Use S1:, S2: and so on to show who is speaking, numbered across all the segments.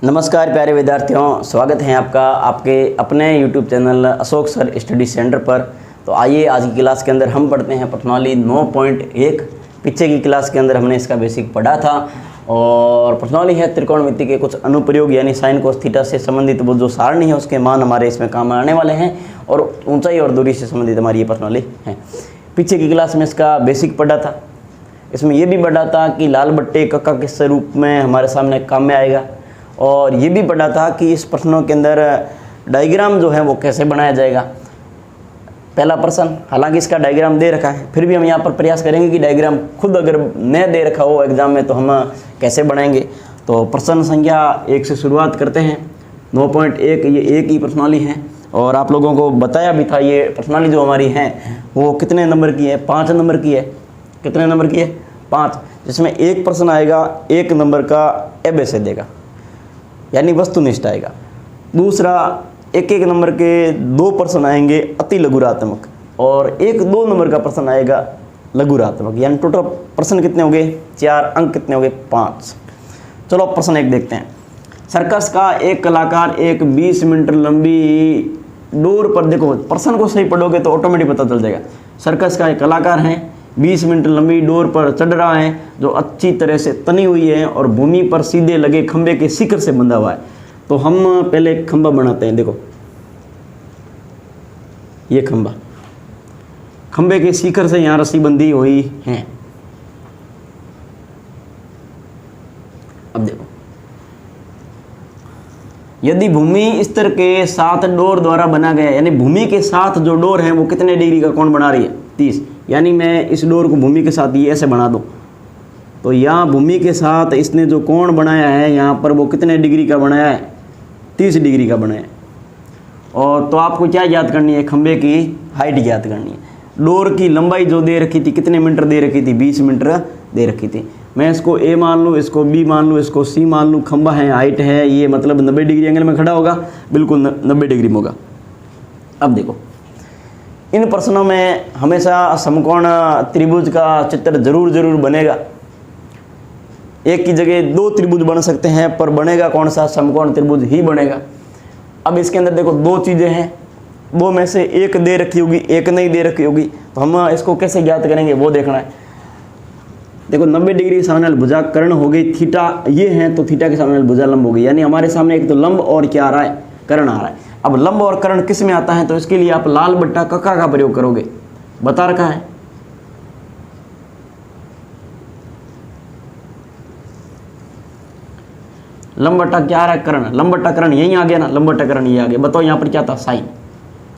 S1: नमस्कार प्यारे विद्यार्थियों, स्वागत है आपका आपके अपने YouTube channel Ashok sir study centre पर। तो आइए आज की क्लास के अंदर हम पढ़ते हैं प्रश्नावली 9.1। पीछे की क्लास के अंदर हमने इसका बेसिक पढ़ा था और प्रश्नावली है त्रिकोणमिति के कुछ अनुप्रयोग यानी साइन कोस थीटा से संबंधित वो जो सारणी है उसके मान हमारे इसमें काम आने वाले हैं और ऊंचाई और दूरी से संबंधित हमारी ये प्रश्नावली है। पीछे की क्लास में इसका बेसिक पढ़ा था। इसमें ये भी पढ़ा था कि लाल बट्टे कक्का किस रूप में हमारे सामने काम में आएगा और ये भी पढ़ा था कि इस प्रश्नों के अंदर डायग्राम जो है वो कैसे बनाया जाएगा। पहला प्रश्न, हालांकि इसका डायग्राम दे रखा है, फिर भी हम यहाँ पर प्रयास करेंगे कि डायग्राम खुद अगर न दे रखा हो एग्जाम में तो हम कैसे बनाएंगे। तो प्रश्न संख्या 1 से शुरुआत करते हैं। 9.1 ये एक ही प्रश्नावली है और आप लोगों को बताया भी था ये प्रश्नावली जो हमारी है वो कितने नंबर की है, 5 नंबर की है। कितने नंबर की है? 5, जिसमें एक प्रश्न आएगा 1 नंबर का एबेसे देगा यानी वस्तुनिष्ठ आएगा। दूसरा 1-1 नंबर के 2 प्रश्न आएंगे अति लघुरात्मक और 1-2 नंबर का प्रश्न आएगा लघुरात्मक, यानी टोटल प्रश्न कितने हो गए? 4, अंक कितने हो गए? 5। चलो प्रश्न 1 देखते हैं। सर्कस का एक कलाकार एक 20 मीटर लंबी डोर पर, देखो प्रश्न को सही पढ़ोगे तो ऑटोमेटिक पता चल जाएगा। सर्कस का एक कलाकार है 20 मीटर लंबी डोर पर चढ़ रहा है जो अच्छी तरह से तनी हुई है और भूमि पर सीधे लगे खंबे के शिखर से बंधा हुआ है। तो हम पहले एक खंबा बनाते हैं। देखो ये खंबा, खंबे के शिखर से यहाँ रस्सी बंधी हुई है। अब देखो, यदि भूमि स्तर के साथ डोर द्वारा बना गया, यानी भूमि के साथ जो डोर है वो कितने डिग्री का कोण बना रही है? 30। यानी मैं इस डोर को भूमि के साथ ये ऐसे बना दूं तो यहाँ भूमि के साथ इसने जो कोण बनाया है यहाँ पर वो कितने डिग्री का बनाया है? 30 डिग्री का बनाया है। और तो आपको क्या याद करनी है? खंबे की हाइट याद करनी है। डोर की लंबाई जो दे रखी थी कितने मीटर दे रखी थी? 20 मीटर दे रखी थी। मैं इसको ए मान लूँ, इसको बी मान लूँ, इसको सी मान लूँ। खंबा है, हाइट है, ये मतलब 90 डिग्री एंगल में खड़ा होगा, बिल्कुल 90 डिग्री में होगा। अब देखो इन प्रश्नों में हमेशा समकोण त्रिभुज का चित्र जरूर बनेगा। एक की जगह 2 त्रिभुज बन सकते हैं पर बनेगा कौन सा? समकोण त्रिभुज ही बनेगा। अब इसके अंदर देखो 2 चीज़ें हैं, 2 में से एक दे रखी होगी, एक नहीं दे रखी होगी, तो हम इसको कैसे ज्ञात करेंगे वो देखना है। देखो 90 डिग्री सामने वाली भुजा कर्ण हो गई, थीटा ये है तो थीटा के सामने वाली भुजा लंब हो गई, यानी हमारे सामने एक तो लंब और क्या आ रहा है? कर्ण आ रहा है। अब लंब और कर्ण किस में आता है? तो इसके लिए आप लाल बट्टा कक्का का प्रयोग करोगे, बता रखा है। लंब बट्टा क्या आ रहा है? कर्ण। लंब बट्टा कर्ण यहीं आ गया ना, लंब बट्टा कर्ण ये आ गया। बताओ यहाँ पर क्या था? साइन,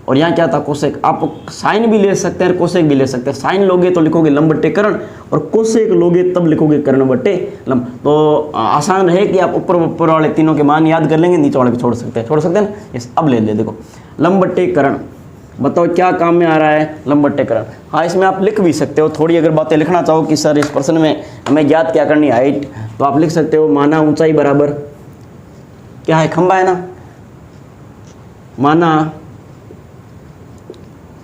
S1: और यहाँ क्या था? कोसेक। आप साइन भी ले सकते हैं और कोसेक भी ले सकते हैं। साइन लोगे तो लिखोगे लंब बट्टे कर्ण और कोसेक लोगे तब लिखोगे कर्ण बट्टे लंब। तो आसान है कि आप ऊपर वाले तीनों के मान याद कर लेंगे, नीचे वाले को छोड़ सकते हैं ना। यस, अब ले देखो लंब बट्टे कर्ण, बताओ क्या काम में आ रहा है? लंब बट्टे कर्ण। हाँ, इसमें आप लिख भी सकते हो थोड़ी, अगर बातें लिखना चाहो कि सर इस प्रश्न में हमें ज्ञात क्या करनी है हाइट, तो आप लिख सकते हो माना ऊंचाई बराबर क्या है? खंबा है ना, माना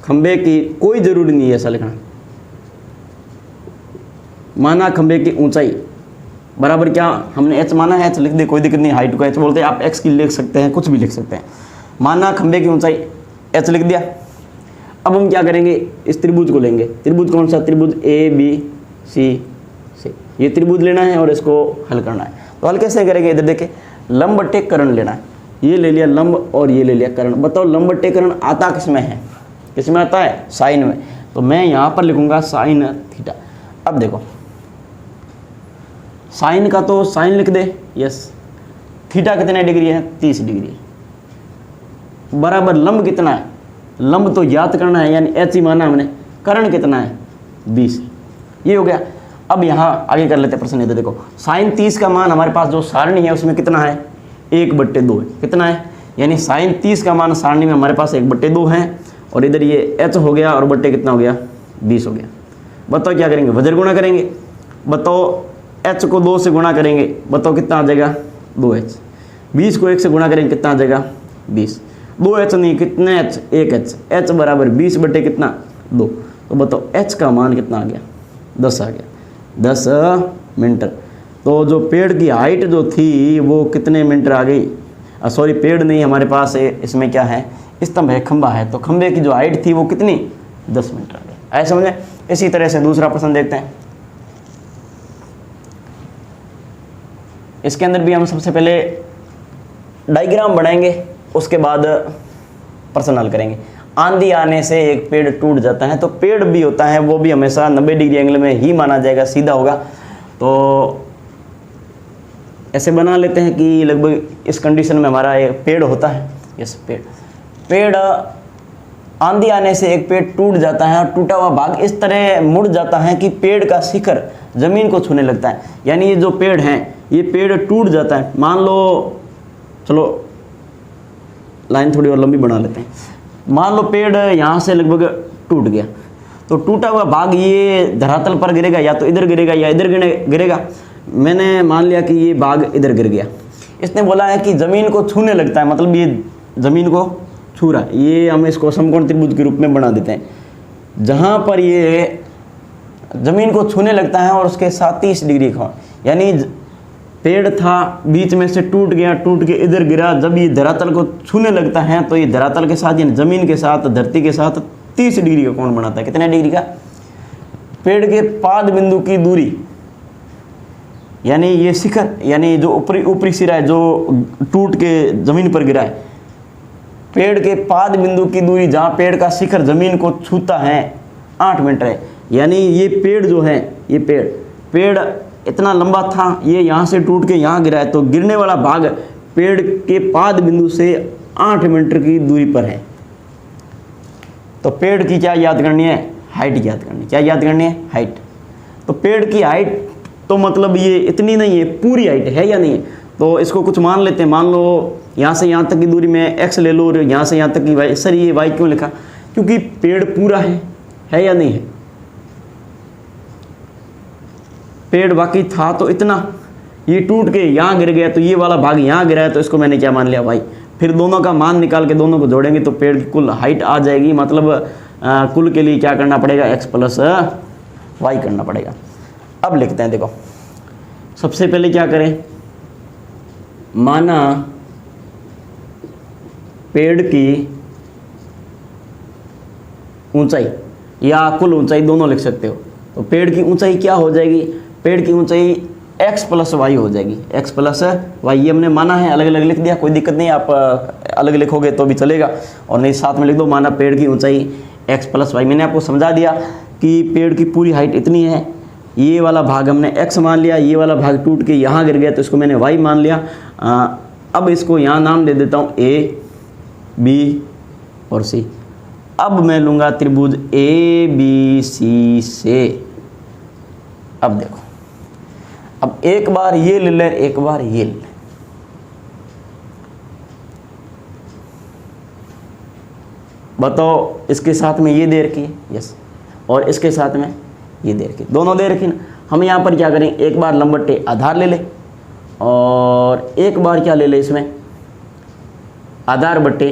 S1: खंबे की, कोई जरूरी नहीं है ऐसा लिखना, माना खंबे की ऊंचाई बराबर क्या? हमने एच माना है, एच लिख दे, कोई दिक्कत नहीं। हाइट को एच बोलते हैं, आप एक्स की लिख सकते हैं, कुछ भी लिख सकते हैं। माना खंबे की ऊंचाई एच लिख दिया। अब हम क्या करेंगे? इस त्रिभुज को लेंगे। त्रिभुज कौन सा? त्रिभुज ABC। ये त्रिभुज लेना है और इसको हल करना है। तो हल कैसे करेंगे? इधर देखे, लंब बट्टे कर्ण लेना है। ये ले लिया लंब और ये ले लिया कर्ण। बताओ लंब बट्टे कर्ण आता किस में है? किस में आता है? साइन में। तो मैं यहाँ पर लिखूंगा साइन थीटा। अब देखो साइन का तो साइन लिख दे, यस। थीटा कितने डिग्री है? 30 डिग्री बराबर लंब कितना है? लंब तो ज्ञात करना है, यानी एच ही माना हमने। कर्ण कितना है? 20। ये हो गया। अब यहाँ आगे कर लेते प्रश्न। इधर देखो साइन 30 का मान हमारे पास जो सारणी है उसमें कितना है? 1/2 है। कितना है? यानी साइन 30 का मान सारणी में हमारे पास 1/2 है और इधर ये h हो गया और बट्टे कितना हो गया? 20 हो गया। बताओ क्या करेंगे? वज्र गुणा करेंगे। बताओ h को 2 से गुणा करेंगे, बताओ कितना आ जाएगा? 2h। 20 को 1 से गुणा करेंगे कितना आ जाएगा? 20। 2h नहीं, कितने h? 1h। h बराबर 20 बट्टे कितना? 2। तो बताओ h का मान कितना आ गया? 10 आ गया। 10 मीटर। तो जो पेड़ की हाइट जो थी वो कितने मीटर आ गई, सॉरी पेड़ नहीं, हमारे पास इसमें क्या है, स्तंभ है, खंबा है, तो खंबे की जो हाइट थी वो कितनी 10 मीटर आ गई। ऐसा समझे। इसी तरह से दूसरा प्रश्न देखते हैं। इसके अंदर भी हम सबसे पहले डायग्राम बनाएंगे, उसके बाद प्रश्न हल करेंगे। आंधी आने से एक पेड़ टूट जाता है, तो पेड़ भी होता है वो भी हमेशा 90 डिग्री एंगल में ही माना जाएगा, सीधा होगा। तो ऐसे बना लेते हैं कि लगभग इस कंडीशन में हमारा एक पेड़ होता है। यस, पेड़ आंधी आने से एक पेड़ टूट जाता है और टूटा हुआ भाग इस तरह मुड़ जाता है कि पेड़ का शिखर जमीन को छूने लगता है। यानी ये जो पेड़ हैं, ये पेड़ टूट जाता है। मान लो, चलो लाइन थोड़ी और लंबी बना लेते हैं। मान लो पेड़ यहाँ से लगभग टूट गया, तो टूटा हुआ भाग ये धरातल पर गिरेगा, या तो इधर गिरेगा या इधर गिरेगा। मैंने मान लिया कि ये भाग इधर गिर गया। इसने बोला है कि ज़मीन को छूने लगता है, मतलब ये ज़मीन को छू रहा है। ये हम इसको समकोण त्रिभुज के रूप में बना देते हैं। जहाँ पर ये ज़मीन को छूने लगता है और उसके साथ 30 डिग्री का, यानी पेड़ था बीच में से टूट गया, टूट के इधर गिरा। जब ये धरातल को छूने लगता है तो ये धरातल के साथ, यानी ज़मीन के साथ, धरती के साथ 30 डिग्री का कोण बनाता है। कितने डिग्री का? पेड़ के पाद बिंदु की दूरी, यानी ये शिखर, यानी जो ऊपरी सिरा है जो टूट के ज़मीन पर गिरा है, पेड़ के पाद बिंदु की दूरी जहाँ पेड़ का शिखर ज़मीन को छूता है 8 मीटर है। यानी ये पेड़ जो है, ये पेड़ इतना लंबा था, ये यहाँ से टूट के यहाँ गिरा है, तो गिरने वाला भाग पेड़ के पाद बिंदु से 8 मीटर की दूरी पर है। तो पेड़ की क्या याद करनी है? हाइट याद करनी। क्या याद करनी है? हाइट। तो पेड़ की हाइट तो मतलब ये इतनी नहीं है, पूरी हाइट है या नहीं है। तो इसको कुछ मान लेते हैं। मान लो यहाँ से यहाँ तक की दूरी में x ले लो, और यहाँ से यहाँ तक की y। सर ये y क्यों लिखा? क्योंकि पेड़ पूरा है या नहीं है? पेड़ बाकी था तो इतना, ये टूट के यहाँ गिर गया, तो ये वाला भाग यहाँ गिरा है, तो इसको मैंने क्या मान लिया? y। फिर दोनों का मान निकाल के दोनों को जोड़ेंगे तो पेड़ की कुल हाइट आ जाएगी। मतलब कुल के लिए क्या करना पड़ेगा? x + y करना पड़ेगा। अब लिखते हैं, देखो सबसे पहले क्या करें, माना पेड़ की ऊंचाई या कुल ऊंचाई दोनों लिख सकते हो। तो पेड़ की ऊंचाई क्या हो जाएगी? पेड़ की ऊंचाई x + y हो जाएगी। x + y ये हमने माना है, अलग अलग लिख दिया, कोई दिक्कत नहीं। आप अलग लिखोगे तो भी चलेगा, और नहीं साथ में लिख दो। माना पेड़ की ऊंचाई x + y। मैंने आपको समझा दिया कि पेड़ की पूरी हाइट इतनी है, ये वाला भाग हमने x मान लिया, ये वाला भाग टूट के यहाँ गिर गया तो इसको मैंने y मान लिया। अब इसको यहाँ नाम दे देता हूँ a, b और c। अब मैं लूँगा त्रिभुज ABC से। अब देखो, अब एक बार ये ले ले, एक बार ये ले ले। बताओ, इसके साथ में ये दे रखी है, यस, और इसके साथ में ये दे रखी, दोनों दे रखी ना। हम यहाँ पर क्या करें, एक बार लंब बट्टे आधार ले ले, और एक बार क्या ले ले, इसमें आधार बट्टे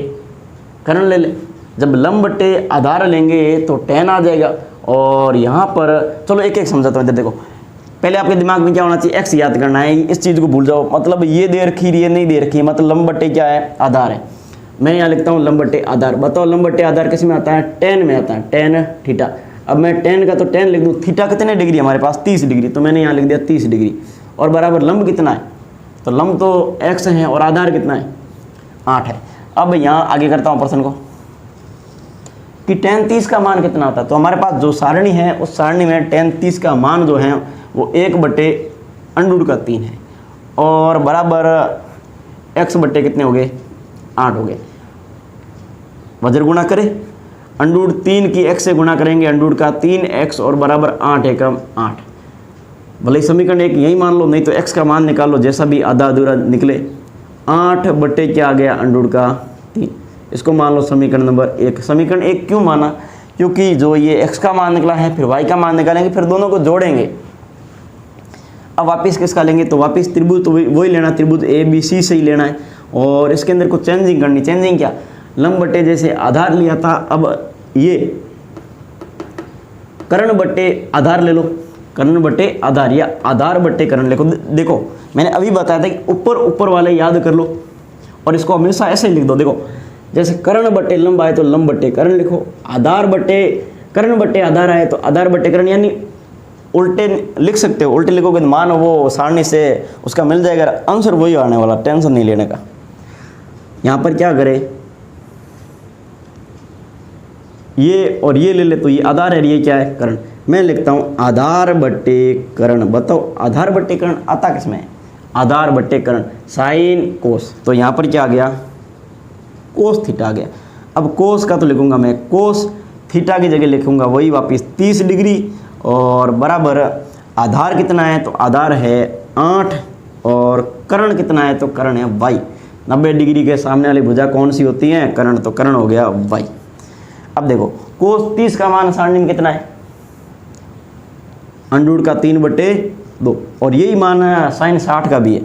S1: कर्ण ले ले। जब लंब बट्टे आधार लेंगे तो tan आ जाएगा। और यहाँ पर चलो एक एक समझाता हूँ। इधर देखो, पहले आपके दिमाग में क्या होना चाहिए? x याद करना है, इस चीज़ को भूल जाओ। मतलब ये दे रखी, ये नहीं दे रखी, मतलब लंब बट्टे क्या है? आधार है। मैं यहाँ लिखता हूँ लंब बट्टे आधार। बताओ लंब बट्टे आधार किस में आता है? tan में आता है, tan थीटा। अब मैं tan का तो tan लिख दूँ, थीटा कितने डिग्री हमारे पास? 30 डिग्री, तो मैंने यहाँ लिख दिया 30 डिग्री। और बराबर लंब कितना है? तो लंब तो x है और आधार कितना है? 8 है। अब यहाँ आगे करता हूँ प्रश्न को कि tan 30 का मान कितना होता है। तो हमारे पास जो सारणी है, उस सारणी में tan 30 का मान जो है वो 1/√3 है, और बराबर x बट्टे कितने हो गए? 8 हो गए। वज्र गुणा करें, √3 की x से गुणा करेंगे, √3x और बराबर 8 एकम 8। भले ही समीकरण एक यही मान लो, नहीं तो x का मान निकाल लो, जैसा भी आधा अधूरा निकले। 8 बट्टे क्या आ गया? √3। इसको मान लो समीकरण नंबर 1। समीकरण 1 क्यों माना? क्योंकि जो ये x का मान निकला है, फिर y का मान निकालेंगे, फिर दोनों को जोड़ेंगे। अब वापस किसका लेंगे? तो वापस त्रिभुज तो वही लेना, त्रिभुज ABC से ही लेना है। और इसके अंदर कुछ चेंजिंग करनी। चेंजिंग क्या? लंब बट्टे जैसे आधार लिया था, अब ये कर्ण बट्टे आधार ले लो। कर्ण बटे आधार या आधार बटे कर्ण लिखो। देखो मैंने अभी बताया था कि ऊपर ऊपर वाले याद कर लो और इसको हमेशा ऐसे ही लिख दो। देखो जैसे कर्ण बटे लंब आए तो लंब बटे कर्ण लिखो, आधार बटे कर्ण बटे आधार आए तो आधार बटे कर्ण, यानी उल्टे लिख सकते हो। उल्टे लिखोगे तो मान वो सारणी से उसका मिल जाएगा, आंसर वही आने वाला, टेंशन नहीं लेने का। यहाँ पर क्या करें, ये और ये ले ले तो ये आधार है, ये क्या है कर्ण। मैं लिखता हूँ आधार बटे कर्ण। बताओ आधार बटे कर्ण आता किसमें, आधार बटे कर्ण साइन कोस। तो यहाँ पर क्या आ गया, कोस थीटा आ गया। अब कोस का तो लिखूंगा मैं, कोस थीटा की जगह लिखूंगा वही वापस 30 डिग्री और बराबर आधार कितना है तो आधार है 8 और कर्ण कितना है तो कर्ण है y। 90 डिग्री के सामने वाली भुजा कौन सी होती है, कर्ण, तो कर्ण हो गया y। अब देखो कोस 30 का मान सारणी में कितना है, अंडूर का 3/2 और यही मान है साइन 60 का भी है,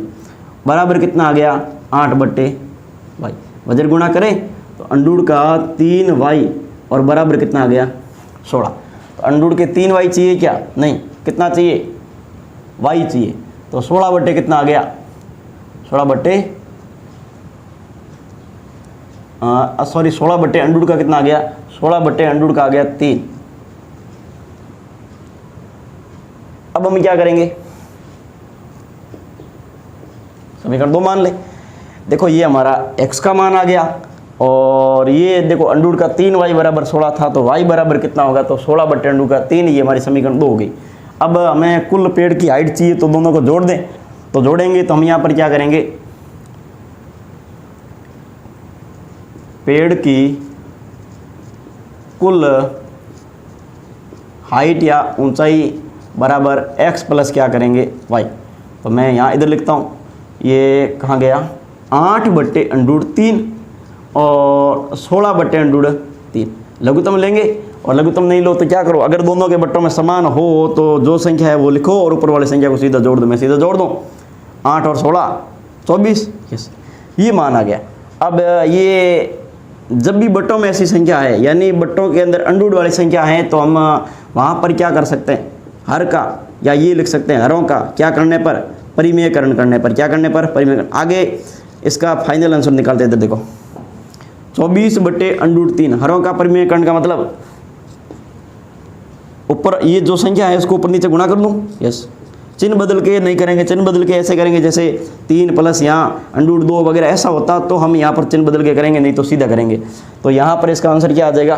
S1: बराबर कितना आ गया 8/y। वजन गुणा करें तो अंडूर का 3y और बराबर कितना आ गया 16। तो अंडूर के 3y चाहिए क्या, नहीं, कितना चाहिए y चाहिए, तो 16 बटे कितना आ गया 16 बटे अंडूर का कितना आ गया 16 बटे अंडूर का आ गया 3। अब हम क्या करेंगे, समीकरण 2 मान ले। देखो ये हमारा x का मान आ गया और ये देखो अंडूर का 3y बराबर 16 था तो y बराबर कितना होगा, तो 16 बटे अंडूर का 3, ये हमारी समीकरण 2 हो गई। अब हमें कुल पेड़ की हाइट चाहिए तो दोनों को जोड़ दें, तो जोड़ेंगे तो हम यहाँ पर क्या करेंगे, पेड़ की कुल हाइट या ऊंचाई बराबर x प्लस क्या करेंगे y। तो मैं यहाँ इधर लिखता हूँ, ये कहाँ गया 8 बटे अंडूर 3 और 16 बटे अंडूर 3। लघुत्तम लेंगे और लघुत्तम नहीं लो तो क्या करो, अगर दोनों के बट्टों में समान हो तो जो संख्या है वो लिखो और ऊपर वाली संख्या को सीधा जोड़ दो। मैं सीधा जोड़ दूँ, 8 और 16 24, यस, ये मान आ गया। अब ये जब भी बट्टों में ऐसी संख्या है यानी बट्टों के अंदर अंडूर वाली संख्या है तो हम वहाँ पर क्या कर सकते हैं, हर का, या ये लिख सकते हैं हरों का क्या करने पर, परिमेयकरण करने पर, क्या करने पर, परिमेयकरण। आगे इसका फाइनल आंसर निकालते हैं। देखो 24 बटे अंडूर 3 हरों का परिमेयकरण का मतलब ऊपर ये जो संख्या है इसको ऊपर नीचे गुणा कर लूँ, यस। चिन्ह बदल के नहीं करेंगे, चिन्ह बदल के ऐसे करेंगे जैसे 3 प्लस यहाँ अंडूर 2 वगैरह ऐसा होता तो हम यहाँ पर चिन्ह बदल के करेंगे, नहीं तो सीधा करेंगे। तो यहाँ पर इसका आंसर क्या आ जाएगा,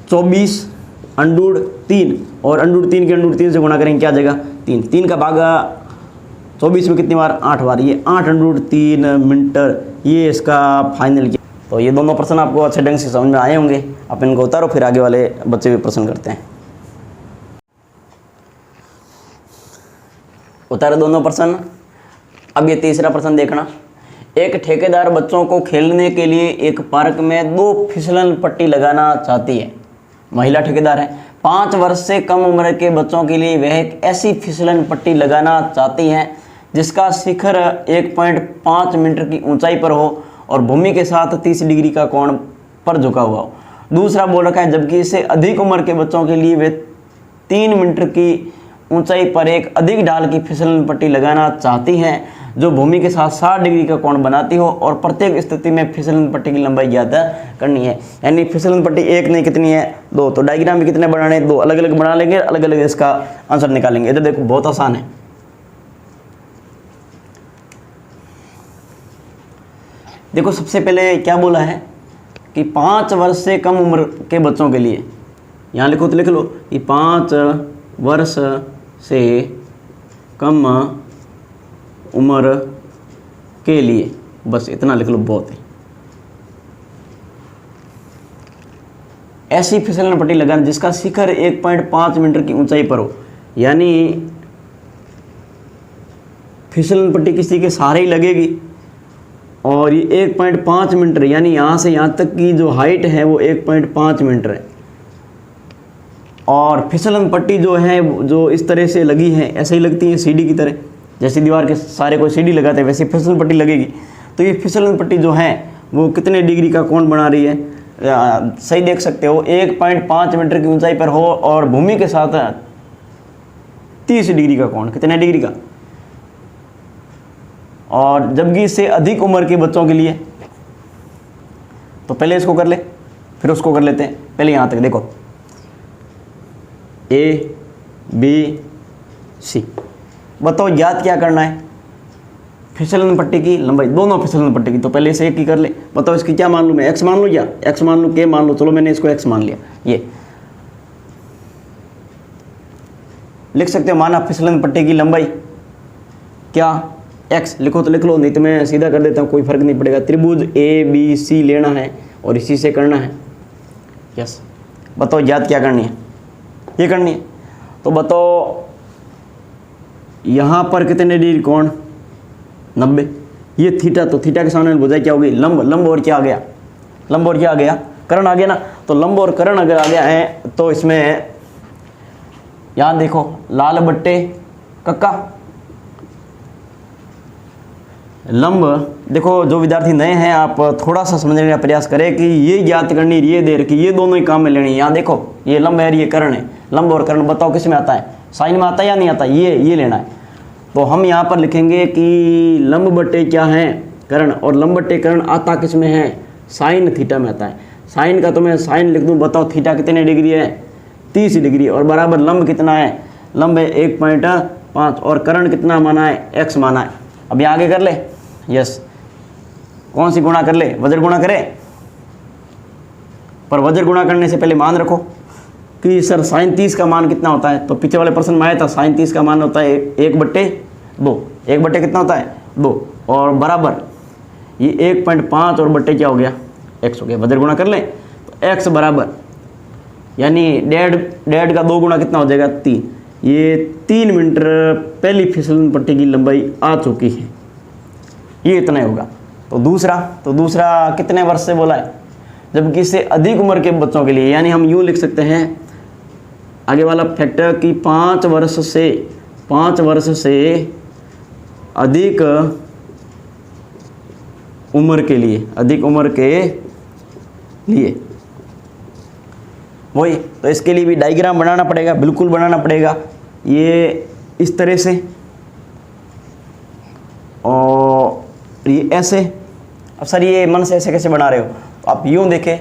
S1: 24 अंडूर 3 और अंडूर 3 के अंडूर 3 से गुणा करेंगे, क्या आ जाएगा 3। 3 का भागा 24 में कितनी बार, 8 बार, ये 8 अंडूर 3 मीटर, ये इसका फाइनल किया। तो ये दोनों प्रश्न आपको अच्छे ढंग से समझ में आए होंगे। आप इनको उतारो, फिर आगे वाले बच्चे भी प्रश्न करते हैं। उतारो दोनों प्रश्न। अब ये तीसरा प्रश्न देखना। एक ठेकेदार बच्चों को खेलने के लिए एक पार्क में 2 फिसलन पट्टी लगाना चाहती है। महिला ठेकेदार है। 5 वर्ष से कम उम्र के बच्चों के लिए वह एक ऐसी फिसलन पट्टी लगाना चाहती हैं जिसका शिखर 1.5 मीटर की ऊंचाई पर हो और भूमि के साथ 30 डिग्री का कोण पर झुका हुआ हो। दूसरा बोल रखा है जबकि इससे अधिक उम्र के बच्चों के लिए वे 3 मीटर की ऊंचाई पर एक अधिक ढाल की फिसलन पट्टी लगाना चाहती हैं जो भूमि के साथ 60 डिग्री का कोण बनाती हो और प्रत्येक स्थिति में फिसलन पट्टी की लंबाई ज्ञात करनी है। यानी फिसलन पट्टी एक नहीं, कितनी है 2। तो डायग्राम में कितने बनाने, 2 अलग अलग बना लेंगे, अलग अलग इसका आंसर निकालेंगे। इधर देखो बहुत आसान है। देखो सबसे पहले क्या बोला है कि 5 वर्ष से कम उम्र के बच्चों के लिए, यहाँ लिखो तो लिख लो कि 5 वर्ष से कम उम्र के लिए, बस इतना लिख लो बहुत है। ऐसी फिसलन पट्टी लगाना जिसका शिखर 1.5 मीटर की ऊंचाई पर हो। यानी फिसलन पट्टी किसी के सहारे ही लगेगी और ये 1.5 मीटर, यानी यहाँ से यहाँ तक की जो हाइट है वो 1.5 मीटर है। और फिसलन पट्टी जो है जो इस तरह से लगी है, ऐसे ही लगती है सीढ़ी की तरह, जैसे दीवार के सारे कोई सीढ़ी लगाते हैं वैसे फिसलन पट्टी लगेगी। तो ये फिसलन पट्टी जो है वो कितने डिग्री का कोण बना रही है, सही देख सकते हो 1.5 मीटर की ऊंचाई पर हो और भूमि के साथ 30 डिग्री का कोण, कितने डिग्री का, और जबकि इससे अधिक उम्र के बच्चों के लिए, तो पहले इसको कर ले फिर उसको कर लेते हैं। पहले यहाँ तक देखो ए बी सी, बताओ याद क्या करना है, फिसलन पट्टी की लंबाई, दोनों फिसलन पट्टी की। तो पहले से एक ही कर ले, बताओ इसकी क्या मान लूँ मैं, एक्स मान लूँ या एक्स मान लूँ के मान लूँ, चलो मैंने इसको एक्स मान लिया। ये लिख सकते हो माना फिसलन पट्टी की लंबाई क्या एक्स, लिखो तो लिख लो, नहीं तो मैं सीधा कर देता हूँ, कोई फर्क नहीं पड़ेगा। त्रिभुज ए बी सी लेना है और इसी से करना है। यस, बताओ याद क्या करनी है, ये करनी है। तो बताओ यहाँ पर कितने डिग्री कोण, 90। ये थीटा, तो थीटा के सामने बुझाई क्या होगी, लंब, लंब और क्या आ गया, लंब और क्या आ गया, कर्ण आ गया ना। तो लंब और कर्ण अगर आ गया है तो इसमें यहाँ देखो लाल बट्टे कक्का लंब। देखो जो विद्यार्थी नए हैं आप थोड़ा सा समझने का प्रयास करें कि ये ज्ञात करनी, ये दे रखी, ये दोनों ही काम में लेनी है। यहाँ देखो ये लंब है, ये कर्ण है, लंब और कर्ण बताओ किस में आता है, साइन में आता है या नहीं आता, ये लेना है। तो हम यहाँ पर लिखेंगे कि लंब बट्टे क्या है, कर्ण, और लंब बट्टे कर्ण आता किस में है, साइन थीटा में आता है। साइन का तो मैं साइन लिख दूँ, बताओ थीटा कितने डिग्री है, 30 डिग्री, और बराबर लंब कितना है, लंब है 1.5 और कर्ण कितना माना है, x माना है। अब यहाँ आगे कर ले, यस, कौन सी गुणा कर ले, वज्र गुणा करे, पर वज्र गुणा करने से पहले मान रखो कि सर साइन 30 का मान कितना होता है। तो पीछे वाले प्रश्न में आया था साइन 30 का मान होता है 1/2, 1 कितना होता है 2, और बराबर ये 1.5 और बट्टे क्या हो गया, x हो गया। वज्र गुणा कर लें तो x बराबर यानी 1.5 का 2 गुणा कितना हो जाएगा 3। ये 3 मीटर पहली फिसलन पट्टी की लंबाई आ चुकी है, ये इतना ही होगा। तो दूसरा कितने वर्ष से बोला है, जबकि इससे अधिक उम्र के बच्चों के लिए, यानी हम यूँ लिख सकते हैं आगे वाला फैक्टर कि 5 वर्ष से अधिक उम्र के लिए, अधिक उम्र के लिए वही। तो इसके लिए भी डायग्राम बनाना पड़ेगा, बिल्कुल बनाना पड़ेगा, ये इस तरह से और ये ऐसे। अब सर ये मन से ऐसे कैसे बना रहे हो, तो आप यूँ देखें,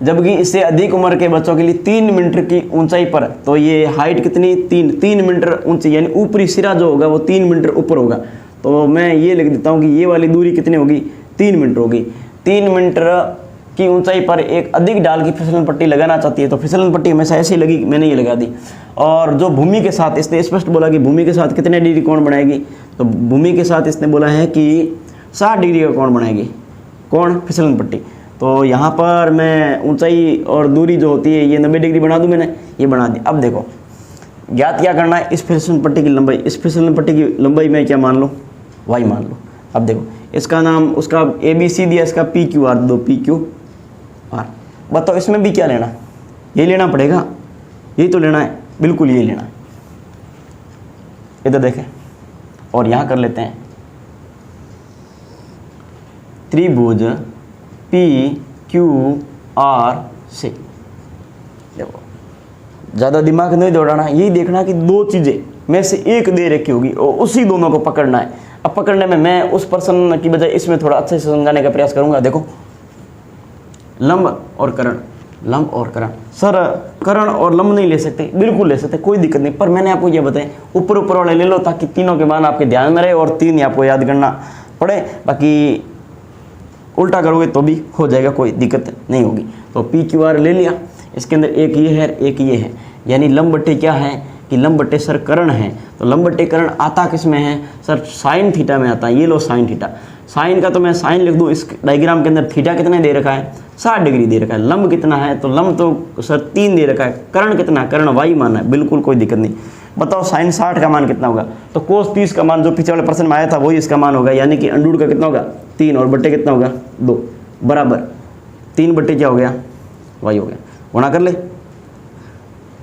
S1: जबकि इससे अधिक उम्र के बच्चों के लिए 3 मीटर की ऊंचाई पर, तो ये हाइट कितनी 3 मीटर ऊंची, यानी ऊपरी सिरा जो होगा वो 3 मीटर ऊपर होगा। तो मैं ये लिख देता हूँ कि ये वाली दूरी कितनी होगी, 3 मीटर होगी। 3 मीटर की ऊंचाई पर एक अधिक डाल की फिसलन पट्टी लगाना चाहती है, तो फिसलन पट्टी हमेशा ऐसी लगी, मैंने ये लगा दी। और जो भूमि के साथ, इसने स्पष्ट बोला कि भूमि के साथ कितने डिग्री कोण बनाएगी, तो भूमि के साथ इसने बोला है कि 60 डिग्री का कोण बनाएगी, कौन, फिसलन पट्टी। तो यहाँ पर मैं ऊंचाई और दूरी जो होती है ये 90 डिग्री बना दूँ, मैंने ये बना दी। अब देखो ज्ञात क्या करना है, इस फिसलन पट्टी की लंबाई, इस फिसलन पट्टी की लंबाई में क्या मान लो, y मान लो। अब देखो इसका नाम, उसका ABC दिया, इसका PQR दो, PQR। बताओ इसमें भी क्या लेना है, ये लेना पड़ेगा, यही तो लेना है, बिल्कुल यही लेना है। इधर देखें और यहाँ कर लेते हैं त्रिभुज PQRC। देखो ज़्यादा दिमाग नहीं दौड़ाना, यही देखना कि दो चीज़ें में से एक दे रखी होगी और उसी दोनों को पकड़ना है। अब पकड़ने में मैं उस पर्सन की बजाय इसमें थोड़ा अच्छे से समझाने का प्रयास करूंगा। देखो लंब और कर्ण, लंब और कर्ण। सर कर्ण और लंब नहीं ले सकते, बिल्कुल ले सकते, कोई दिक्कत नहीं, पर मैंने आपको ये बताया ऊपर ऊपर वाले ले लो ताकि तीनों के मान आपके ध्यान में रहे और 3 ही आपको याद करना पड़े, बाकी उल्टा करोगे तो भी हो जाएगा, कोई दिक्कत नहीं होगी। तो PQR ले लिया, इसके अंदर एक ये है एक ये है, यानी लंब बट्टे क्या है कि लंब बट्टे सर कर्ण है। तो लंब बट्टे कर्ण आता किस में है सर, साइन थीटा में आता है। ये लो साइन थीटा, साइन का तो मैं साइन लिख दूँ, इस डायग्राम के अंदर थीटा कितने दे रखा है 60 डिग्री दे रखा है। लंब कितना है, तो लंब तो सर 3 दे रखा है। कर्ण कितना, कर्ण y माना है, बिल्कुल कोई दिक्कत नहीं। बताओ साइन 60 का मान कितना होगा, तो कोस 30 का मान जो पिछले वाले प्रश्न में आया था वही इसका मान होगा, यानी कि अंडूर का कितना होगा 3 और बट्टे कितना होगा 2, बराबर 3 बट्टे क्या हो गया y हो गया। गुणा कर ले,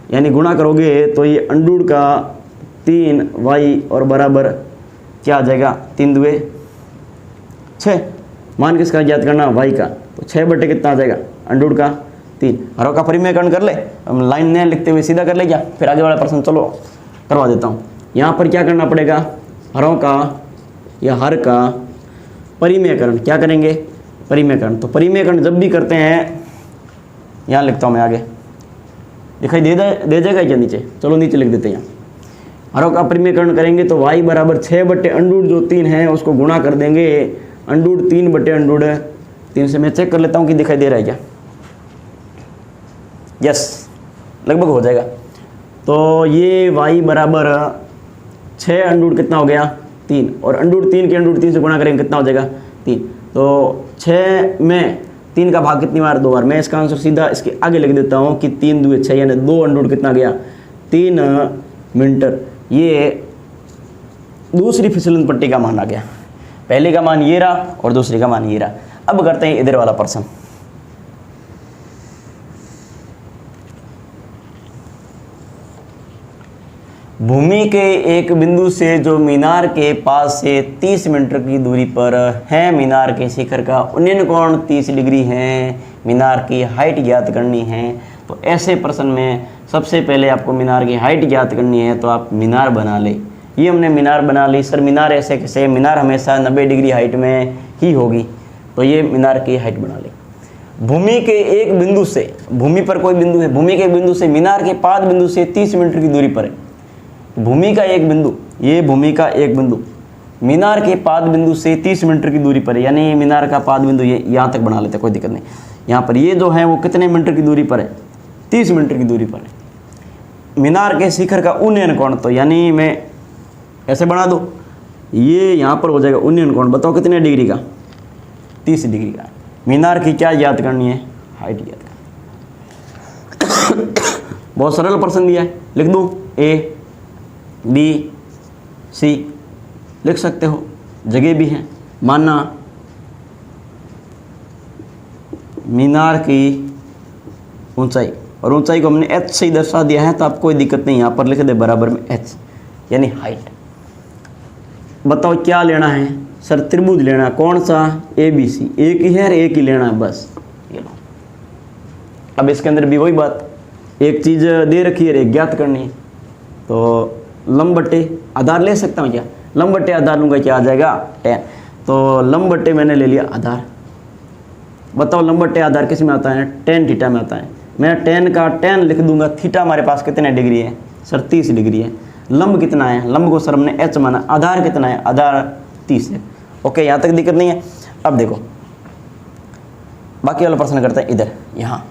S1: यानी गुणा करोगे तो ये अंडूर का 3y और बराबर क्या आ जाएगा 3 दुए 6, मान किसका याद करना y का, तो 6 बट्टे कितना आ जाएगा अंडूड का 3। हरों का परिमेयकरण कर ले, हम लाइन नहीं लिखते हुए सीधा कर ले क्या, फिर आगे वाला प्रश्न चलो करवा देता हूँ। यहाँ पर क्या करना पड़ेगा, हरों का या हर का परिमेयकरण, क्या करेंगे, परिमेयकरण। तो परिमेयकरण जब भी करते हैं, यहाँ लिखता हूँ मैं आगे, दिखाई दे जाएगा क्या नीचे, चलो नीचे लिख देते हैं। यहाँ हरों का परिमेयकरण करेंगे तो y बराबर 6 बटे अंडूड जो 3 है उसको गुणा कर देंगे अंडूड 3 बटे अंडूड 3 से। मैं चेक कर लेता हूँ कि दिखाई दे रहा है क्या, यस लगभग हो जाएगा। तो ये y बराबर 6 अंडूड कितना हो गया 3, और अंडूड 3 के अंडूड 3 से गुणा करेंगे कितना हो जाएगा 3। तो 6 में 3 का भाग कितनी बार, 2 बार। मैं इसका आंसर सीधा इसके आगे लिख देता हूँ कि 3 दूनी 6 यानी 2 अंडूड कितना गया 3 मीटर। ये दूसरी फिसलन पट्टी का मान आ गया, पहले का मान ये रहा और दूसरी का मान ये रहा। अब करते हैं इधर वाला प्रश्न। भूमि के एक बिंदु से जो मीनार के पास से 30 मीटर की दूरी पर है, मीनार के शिखर का उन्नयन कोण 30 डिग्री है, मीनार की हाइट ज्ञात करनी है। तो ऐसे प्रश्न में सबसे पहले आपको मीनार की हाइट ज्ञात करनी है, तो आप मीनार बना ले। ये हमने मीनार बना ली। सर मीनार ऐसे कैसे, मीनार हमेशा 90 डिग्री हाइट में ही होगी, तो ये मीनार की हाइट बना ले। भूमि के एक बिंदु से, भूमि पर कोई बिंदु है, भूमि के एक बिंदु से मीनार के पाद बिंदु से 30 मीटर की दूरी पर है। भूमि का एक बिंदु, ये भूमि का एक बिंदु मीनार के पाद बिंदु से 30 मीटर की दूरी पर है, यानी मीनार का पाद बिंदु ये यहाँ तक बना लेते हैं, कोई दिक्कत नहीं। यहाँ पर ये जो है वो कितने मीटर की दूरी पर है, 30 मीटर की दूरी पर है। मीनार के शिखर का उन्नयन कोण, तो यानी मैं ऐसे बना दूँ, ये यहाँ पर हो जाएगा उन्नयन कोण, बताओ कितने डिग्री का, 30 डिग्री का। मीनार की क्या याद करनी है, हाइट याद करनी। बहुत सरल प्रश्न दिया है, लिख दूँ A B C, लिख सकते हो, जगह भी है। माना मीनार की ऊंचाई, और ऊंचाई को हमने h से ही दर्शा दिया है, तो आपको कोई दिक्कत नहीं, यहाँ पर लिख दे बराबर में h यानी हाइट। बताओ क्या लेना है, सर त्रिभुज लेना, कौन सा, ABC, एक ही है और एक ही लेना है बस, ये लो। अब इसके अंदर भी वही बात, एक चीज़ दे रखी है, एक ज्ञात करनी है। तो लंब बट्टे आधार ले सकता हूँ क्या, लंब बट्टे आधार लूँगा, क्या आ जाएगा 10। तो लंब बट्टे मैंने ले लिया आधार। बताओ लंब बट्टे आधार किस में आता है, tan थीटा में आता है। मैं tan का tan लिख दूंगा, थीटा हमारे पास कितने डिग्री है, सर 30 डिग्री है। लंब कितना है, लंब को सर हमने h माना, आधार कितना है, आधार 30 है। ओके, यहाँ तक दिक्कत नहीं है। अब देखो बाकी वाला प्रश्न करते हैं इधर, यहाँ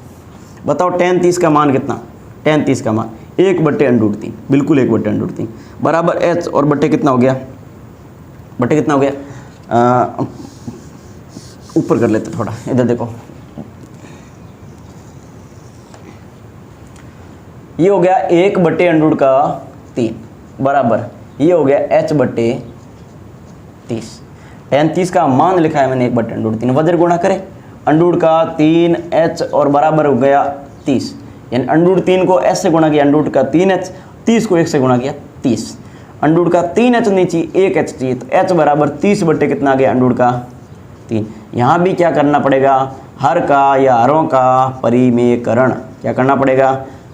S1: बताओ tan 30 का मान कितना, tan 30 का मान 1/√3, बिल्कुल 1/√3 बराबर h, और बट्टे कितना हो गया, बट्टे कितना हो गया, ऊपर कर लेते थोड़ा, इधर देखो, ये हो गया 1/√3 बराबर ये हो गया h/30। tan 30 का मान लिखा है मैंने 1/√3, वज्र गुणा करें अंडूड का 3h और बराबर हो गया 30, यानी अंडूड 3 को h से गुणा किया, अंडूड का 3h, 30 को 1 से गुणा किया 30। अंडूड का 3h नहीं चाहिए, 1h चाहिए, तो h बराबर 30 बट्टे कितना गया, अंडूड का 3। यहाँ भी क्या करना पड़ेगा, हर का या हरों का परिमेयकरण, क्या करना पड़ेगा,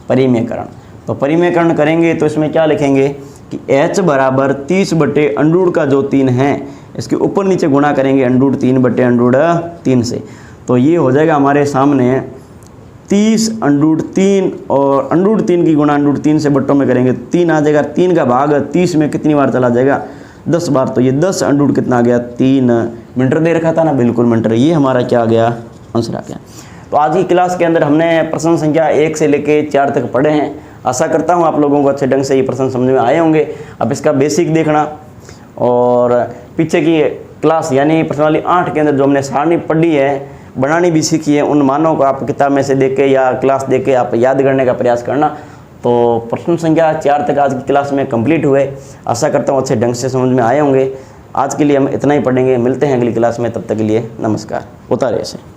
S1: परिमेयकरण। तो परिमेयकरण करेंगे तो इसमें क्या लिखेंगे कि h बराबर 30 बट्टे अंडूड का जो 3 है, इसके ऊपर नीचे गुणा करेंगे अंडूड 3 बट्टे अंडूड 3 से। तो ये हो जाएगा हमारे सामने 30 अंडूड 3, और अंडूड 3 की गुणा अंडूड 3 से बट्टों में करेंगे 3 आ जाएगा। 3 का भाग 30 में कितनी बार चला जाएगा, 10 बार। तो ये 10 अंडूड कितना आ गया, 3 मीटर दे रखा था ना, बिल्कुल मीटर। ये हमारा क्या आ गया, आंसर आ गया। तो आज की क्लास के अंदर हमने प्रश्न संख्या 1 से लेके 4 तक पढ़े हैं। आशा करता हूँ आप लोगों को अच्छे ढंग से ये प्रश्न समझ में आए होंगे। अब इसका बेसिक देखना, और पीछे की क्लास यानी प्रश्नावली 8 के अंदर जो हमने सारणी पढ़ी है, बनानी भी सीखी है, उन मानों को आप किताब में से देख के या क्लास देख के आप याद करने का प्रयास करना। तो प्रश्न संख्या 4 तक आज की क्लास में कंप्लीट हुए। आशा करता हूँ अच्छे ढंग से समझ में आए होंगे। आज के लिए हम इतना ही पढ़ेंगे, मिलते हैं अगली क्लास में, तब तक के लिए नमस्कार। उतारे से।